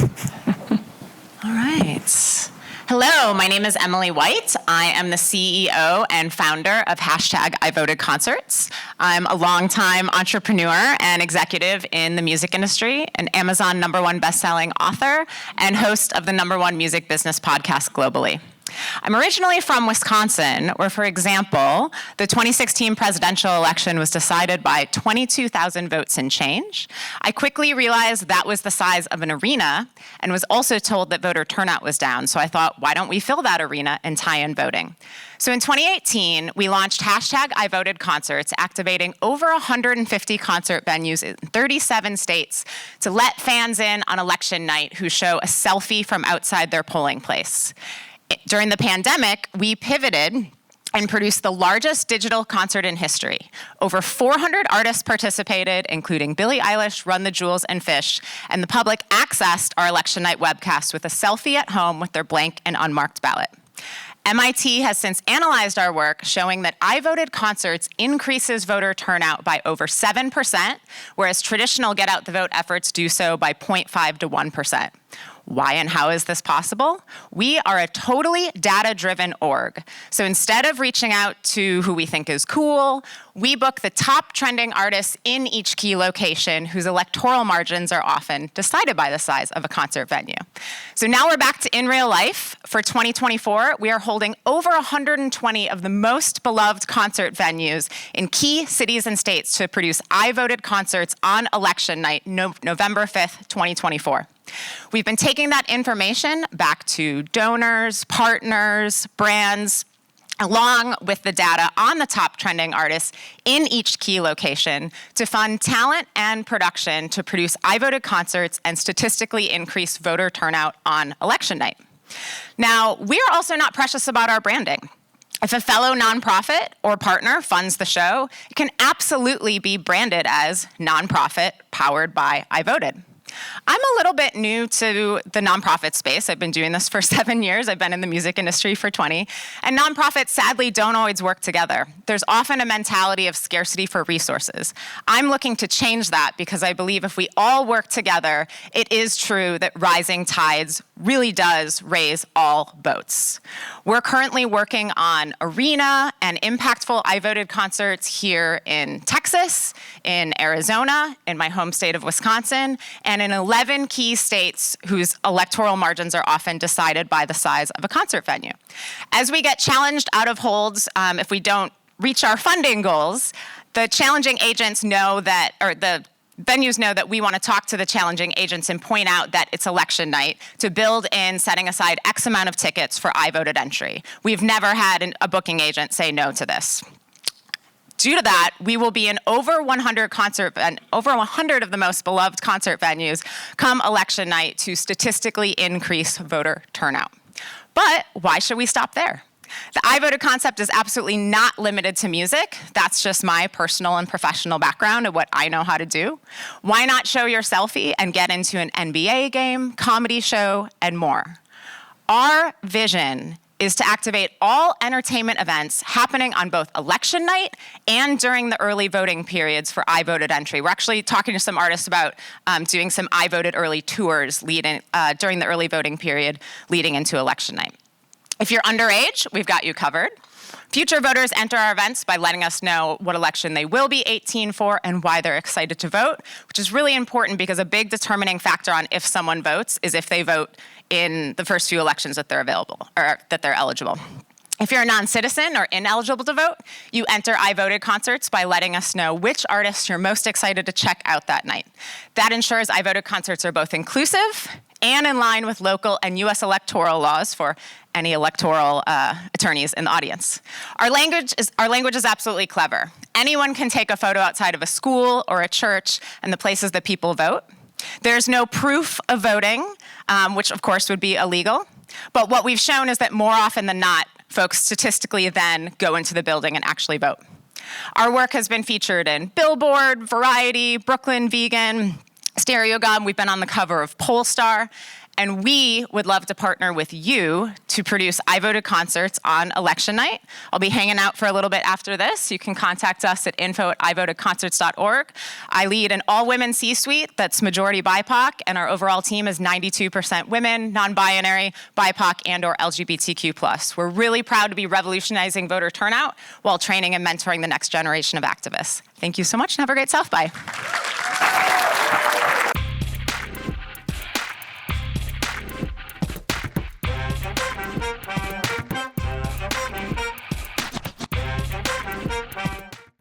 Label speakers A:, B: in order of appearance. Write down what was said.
A: All right. Hello, my name is Emily White. I am the CEO and founder of #iVoted Concerts. I'm a longtime entrepreneur and executive in the music industry, an Amazon #1 bestselling author, and host of the #1 music business podcast globally. I'm originally from Wisconsin, where, for example, the 2016 presidential election was decided by 22,000 votes and change. I quickly realized that was the size of an arena and was also told that voter turnout was down. So I thought, why don't we fill that arena and tie in voting? So in 2018, we launched #iVoted Concerts, activating over 150 concert venues in 37 states to let fans in on election night who show a selfie from outside their polling place. During the pandemic, we pivoted and produced the largest digital concert in history. Over 400 artists participated, including Billie Eilish, Run the Jewels, and Fish, and the public accessed our election night webcast with a selfie at home with their blank and unmarked ballot. MIT has since analyzed our work, showing that iVoted Concerts increases voter turnout by over 7%, whereas traditional get-out-the-vote efforts do so by 0.5 to 1%. Why and how is this possible? We are a totally data-driven org. So instead of reaching out to who we think is cool, we book the top trending artists in each key location whose electoral margins are often decided by the size of a concert venue. So now we're back to in real life. For 2024, we are holding over 120 of the most beloved concert venues in key cities and states to produce iVoted Concerts on election night, November 5th, 2024. We've been taking that information back to donors, partners, brands, along with the data on the top trending artists in each key location to fund talent and production to produce iVoted Concerts and statistically increase voter turnout on election night. Now, we are also not precious about our branding. If a fellow nonprofit or partner funds the show, it can absolutely be branded as nonprofit powered by iVoted. I'm a little bit new to the nonprofit space. I've been doing this for 7 years. I've been in the music industry for 20. And nonprofits sadly don't always work together. There's often a mentality of scarcity for resources. I'm looking to change that because I believe if we all work together, it is true that rising tides really does raise all boats. We're currently working on arena and impactful iVoted Concerts here in Texas, in Arizona, in my home state of Wisconsin, and in 11 key states whose electoral margins are often decided by the size of a concert venue. As we get challenged out of holds, if we don't reach our funding goals, the challenging agents know that, or the venues know that we want to talk to the challenging agents and point out that it's election night to build in setting aside X amount of tickets for iVoted entry. We've never had a booking agent say no to this. Due to that, we will be in over 100 of the most beloved concert venues come election night to statistically increase voter turnout. But why should we stop there? The iVoted concept is absolutely not limited to music. That's just my personal and professional background and what I know how to do. Why not show your selfie and get into an NBA game, comedy show, and more? Our vision is to activate all entertainment events happening on both election night and during the early voting periods for iVoted entry. We're actually talking to some artists about doing some iVoted early tours during the early voting period leading into election night. If you're underage, we've got you covered. Future voters enter our events by letting us know what election they will be 18 for and why they're excited to vote, which is really important because a big determining factor on if someone votes is if they vote in the first few elections that they're available or that they're eligible. If you're a non-citizen or ineligible to vote, you enter iVoted Concerts by letting us know which artists you're most excited to check out that night. That ensures iVoted Concerts are both inclusive and in line with local and US electoral laws for any electoral attorneys in the audience. Our language is absolutely clever. Anyone can take a photo outside of a school or a church and the places that people vote. There's no proof of voting, which of course would be illegal. But what we've shown is that more often than not, folks statistically then go into the building and actually vote. Our work has been featured in Billboard, Variety, Brooklyn Vegan, Stereogum, we've been on the cover of Polestar, and we would love to partner with you to produce iVoted concerts on election night. I'll be hanging out for a little bit after this. You can contact us at info@ivotedconcerts.org. I lead an all-women C-suite that's majority BIPOC, and our overall team is 92% women, non-binary, BIPOC, and/or LGBTQ+. We're really proud to be revolutionizing voter turnout while training and mentoring the next generation of activists. Thank you so much, and have a great South by.